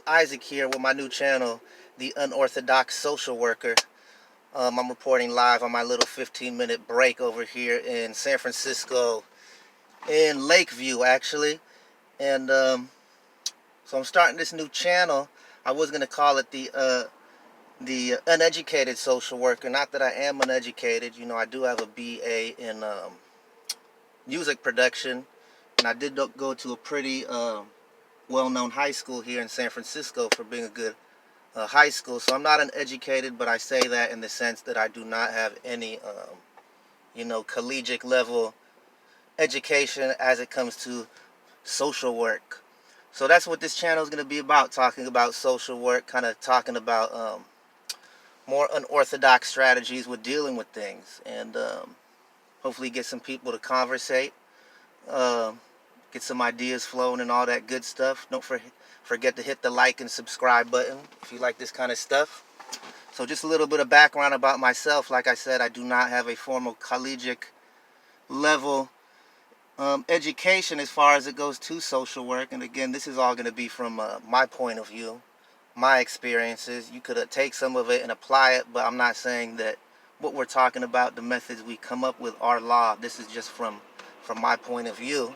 Isaac here with my new channel, The Unorthodox Social Worker. I'm reporting live on my little 15-minute break over here in San Francisco, in Lakeview actually. And so I'm starting this new channel. I was going to call it the Uneducated Social Worker. Not that I am uneducated. You know, I do have a BA in music production. And I did go to a pretty well-known high school here in San Francisco for being a good high school. So I'm not uneducated, but I say that in the sense that I do not have any, collegiate level education as it comes to social work. So that's what this channel is going to be about, talking about social work, kind of talking about more unorthodox strategies with dealing with things, and hopefully get some people to conversate, get some ideas flowing and all that good stuff. Don't forget to hit the like and subscribe button if you like this kind of stuff. So just a little bit of background about myself. Like I said, I do not have a formal collegiate level education as far as it goes to social work. And again, this is all going to be from my point of view, my experiences. You could take some of it and apply it, but I'm not saying that what we're talking about, the methods we come up with, are law. This is just from my point of view.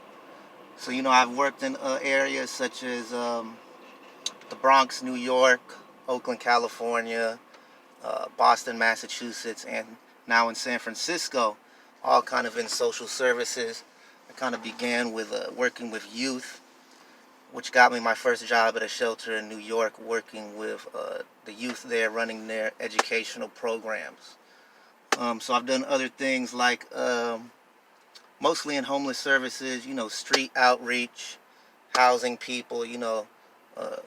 So, you know, I've worked in areas such as the Bronx, New York, Oakland, California, Boston, Massachusetts, and now in San Francisco, all kind of in social services. I kind of began with working with youth, which got me my first job at a shelter in New York, working with the youth there, running their educational programs. So I've done other things like mostly in homeless services, you know, street outreach, housing people,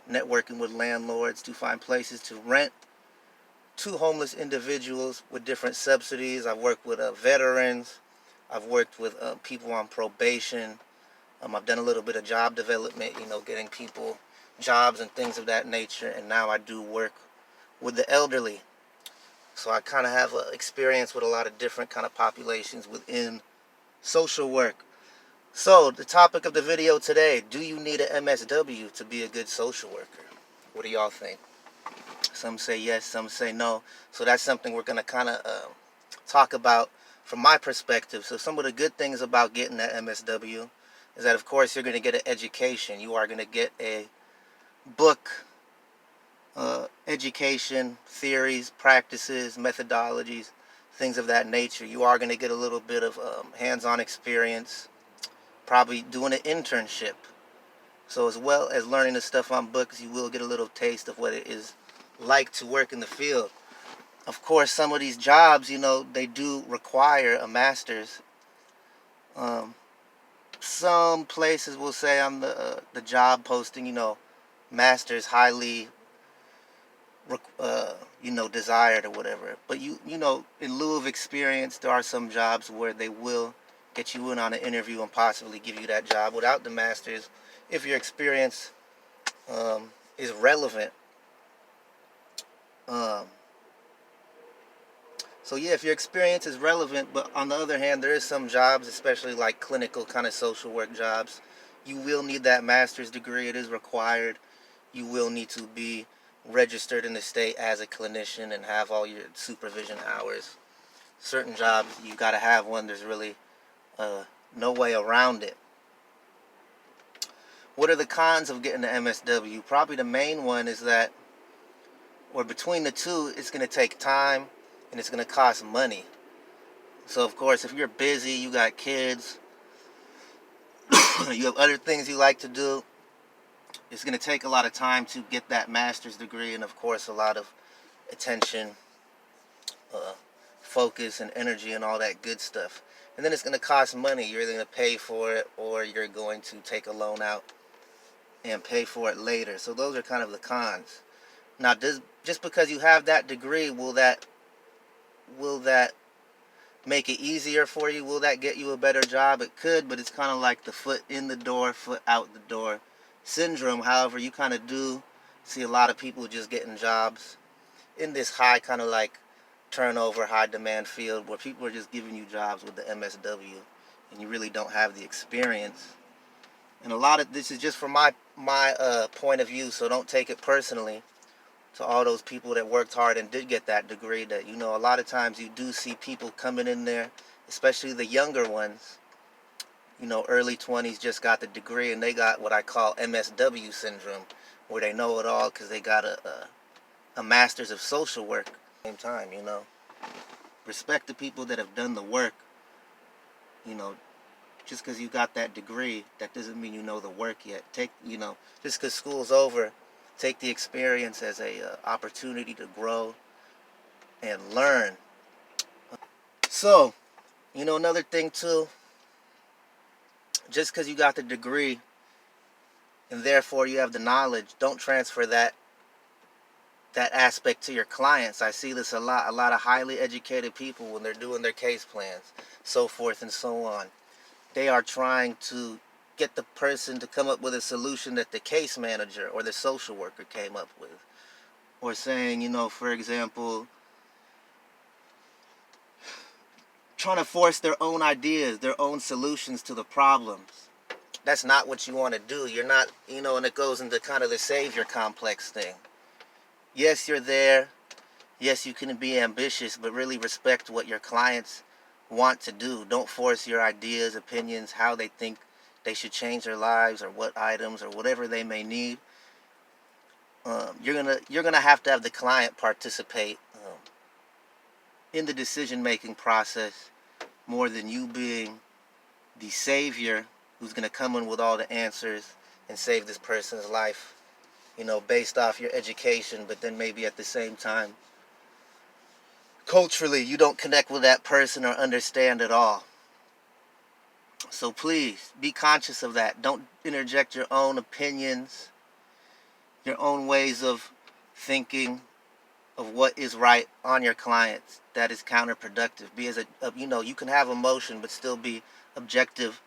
networking with landlords to find places to rent to homeless individuals with different subsidies. I've worked with veterans. I've worked with people on probation. I've done a little bit of job development, getting people jobs and things of that nature. And now I do work with the elderly. So I kind of have experience with a lot of different kind of populations within social work. So the topic of the video today: do you need an MSW to be a good social worker? What do y'all think? Some say yes, some say no. So that's something we're going to kind of talk about from my perspective. So some of the good things about getting that MSW is that, of course, you're going to get an education. You are going to get a book, education, theories, practices, methodologies, things of that nature. You are going to get a little bit of hands-on experience, probably doing an internship. So as well as learning the stuff on books, you will get a little taste of what it is like to work in the field. Of course, some of these jobs, they do require a master's. Some places will say on the job posting, master's highly, desired or whatever. But in lieu of experience, there are some jobs where they will get you in on an interview and possibly give you that job without the master's, if your experience is relevant. So yeah, if your experience is relevant, but on the other hand, there is some jobs, especially like clinical kind of social work jobs, you will need that master's degree. It is required. You will need to be registered in the state as a clinician and have all your supervision hours. Certain jobs, you got to have one. There's really no way around it. What are the cons of getting the MSW? Probably the main one is that, or between the two, it's going to take time and it's going to cost money. So, of course, if you're busy, you got kids, you have other things you like to do, it's going to take a lot of time to get that master's degree, and, of course, a lot of attention, focus, and energy, and all that good stuff. And then it's going to cost money. You're either going to pay for it or you're going to take a loan out and pay for it later. So those are kind of the cons. Now, just because you have that degree, will that make it easier for you? Will that get you a better job? It could, but it's kind of like the foot in the door, foot out the door syndrome. However, you kind of do see a lot of people just getting jobs in this high kind of like turnover, high demand field where people are just giving you jobs with the MSW and you really don't have the experience. And a lot of this is just from my my point of view, so don't take it personally. To all those people that worked hard and did get that degree, that, you know, a lot of times you do see people coming in there, especially the younger ones, you know, early 20s, just got the degree, and they got what I call MSW syndrome, where they know it all because they got a master's of social work. At the same time, you know, respect the people that have done the work. You know, just because you got that degree, that doesn't mean you know the work yet. You know, just because school's over, take the experience as a opportunity to grow and learn. So, you know, another thing too, just because you got the degree and therefore you have the knowledge, don't transfer that aspect to your clients. I see this a lot of highly educated people when they're doing their case plans, so forth and so on. They are trying to get the person to come up with a solution that the case manager or the social worker came up with. Or saying, you know, for example, trying to force their own ideas, their own solutions to the problems. That's not what you want to do. You're not, you know, and it goes into kind of the savior complex thing. Yes, you're there. Yes, you can be ambitious, but really respect what your clients want to do. Don't force your ideas, opinions, how they think they should change their lives, or what items or whatever they may need. You're gonna have to have the client participate in the decision-making process more than you being the savior who's gonna come in with all the answers and save this person's life. You know, based off your education, but then maybe at the same time, culturally, you don't connect with that person or understand at all. So please, be conscious of that. Don't interject your own opinions, your own ways of thinking of what is right on your clients. That is counterproductive. Be as you know, you can have emotion, but still be objective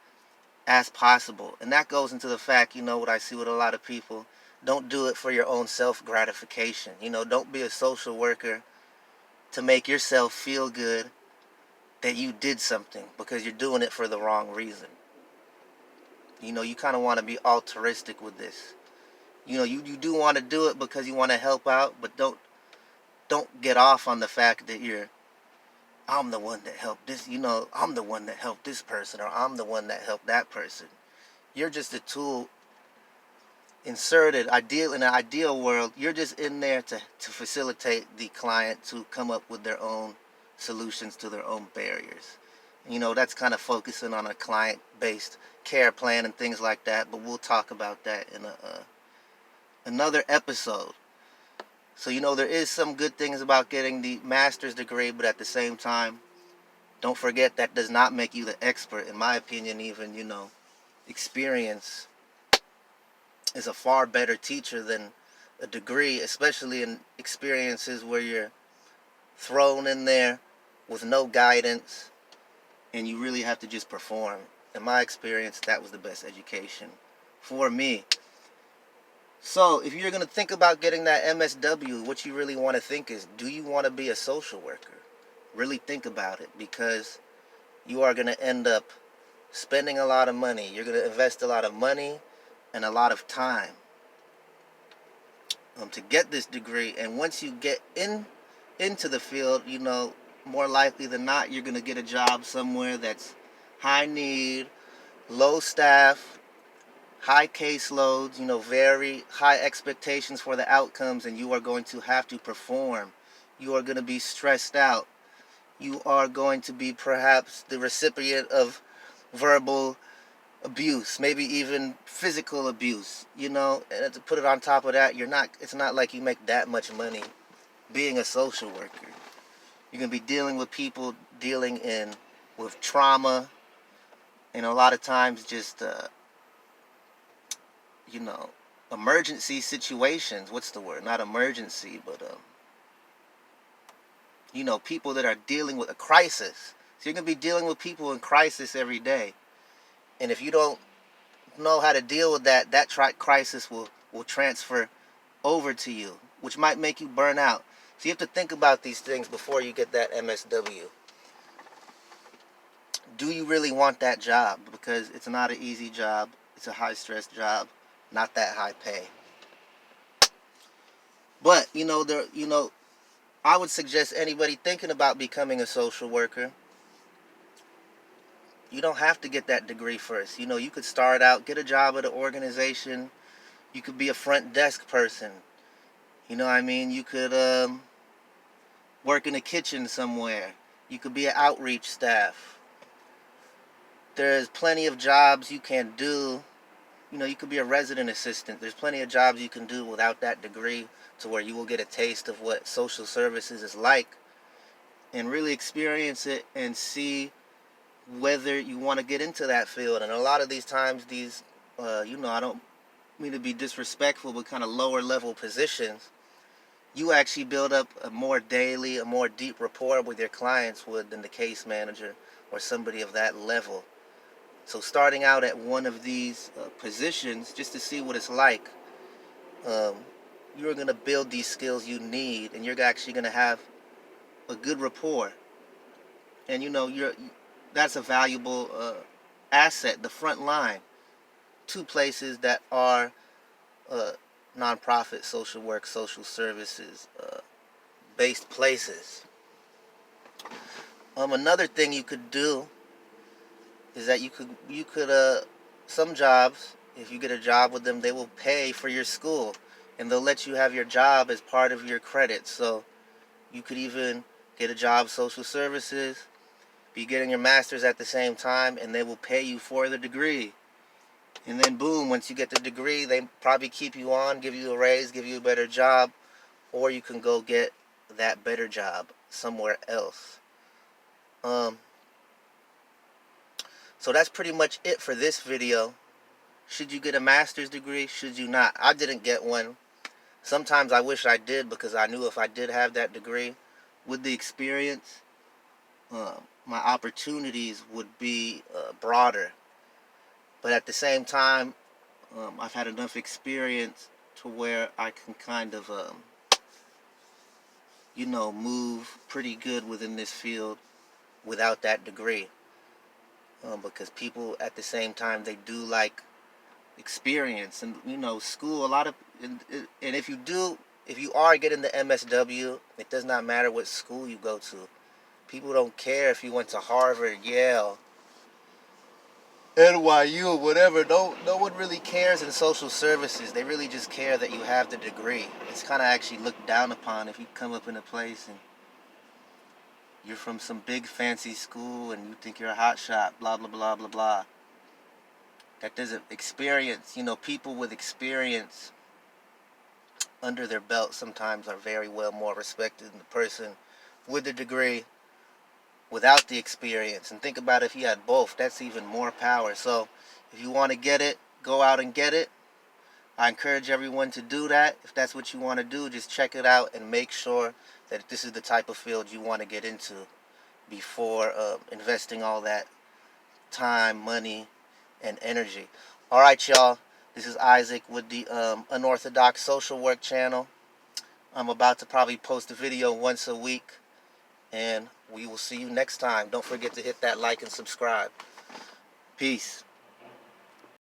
as possible. And that goes into the fact, you know, what I see with a lot of people, don't do it for your own self-gratification. You know, don't be a social worker to make yourself feel good that you did something, because you're doing it for the wrong reason. You know, you kind of want to be altruistic with this. You know, you do want to do it because you want to help out, but don't get off on the fact that I'm the one that helped this, you know, I'm the one that helped this person, or I'm the one that helped that person. You're just a tool inserted in an ideal world. You're just in there to facilitate the client to come up with their own solutions to their own barriers. You know, that's kind of focusing on a client-based care plan and things like that, but we'll talk about that in another episode. So, you know, there is some good things about getting the master's degree, but at the same time, don't forget that does not make you the expert. In my opinion, even, you know, experience is a far better teacher than a degree, especially in experiences where you're thrown in there with no guidance and you really have to just perform. In my experience, that was the best education for me. So if you're going to think about getting that MSW, what you really want to think is, do you want to be a social worker? Really think about it, because you are going to end up spending a lot of money. You're going to invest a lot of money and a lot of time to get this degree. And once you get into the field, you know, more likely than not, you're going to get a job somewhere that's high need, low staff, high caseloads, you know, very high expectations for the outcomes, and you are going to have to perform. You are going to be stressed out. You are going to be perhaps the recipient of verbal abuse, maybe even physical abuse, you know. And to put it on top of that, it's not like you make that much money being a social worker. You're going to be dealing with people with trauma, and a lot of times just you know, emergency situations. What's the word? Not emergency, but you know, people that are dealing with a crisis. So you're going to be dealing with people in crisis every day. And if you don't know how to deal with that crisis will transfer over to you, which might make you burn out. So you have to think about these things before you get that MSW. Do you really want that job? Because it's not an easy job. It's a high-stress job. not that high pay. But I would suggest anybody thinking about becoming a social worker, you don't have to get that degree first. You could start out, get a job at an organization. You could be a front desk person. You know what I mean? You could work in a kitchen somewhere. You could be an outreach staff. There's plenty of jobs you can do. You could be a resident assistant. There's plenty of jobs you can do without that degree, to where you will get a taste of what social services is like and really experience it and see whether you want to get into that field. And a lot of these times, I don't mean to be disrespectful, but kind of lower level positions, you actually build up a more deep rapport with your clients would than the case manager or somebody of that level. So starting out at one of these positions, just to see what it's like, you're going to build these skills you need, and you're actually going to have a good rapport. And that's a valuable asset, the front line, to places that are nonprofit, social work, social services based places. Another thing you could do is that you could some jobs, if you get a job with them, they will pay for your school, and they'll let you have your job as part of your credits. So you could even get a job social services, be getting your master's at the same time, and they will pay you for the degree. And then boom, once you get the degree, they probably keep you on, give you a raise, give you a better job, or you can go get that better job somewhere else. So that's pretty much it for this video. Should you get a master's degree? Should you not? I didn't get one. Sometimes I wish I did, because I knew if I did have that degree, with the experience, my opportunities would be broader. But at the same time, I've had enough experience to where I can kind of, move pretty good within this field without that degree. Because people at the same time, they do like experience. And school, a lot of, and if you are getting the MSW, it does not matter what school you go to. People don't care if you went to Harvard, Yale, NYU, whatever. No one really cares in social services. They really just care that you have the degree. It's kind of actually looked down upon if you come up in a place and you're from some big fancy school and you think you're a hot shot, blah, blah, blah, blah, blah. That doesn't experience, people with experience under their belt sometimes are very well more respected than the person with the degree without the experience. And think about if you had both, that's even more power. So if you want to get it, go out and get it. I encourage everyone to do that. If that's what you want to do, just check it out and make sure that this is the type of field you want to get into before investing all that time, money, and energy. All right, y'all. This is Isaac with the Unorthodox Social Work channel. I'm about to probably post a video once a week, and we will see you next time. Don't forget to hit that like and subscribe. Peace.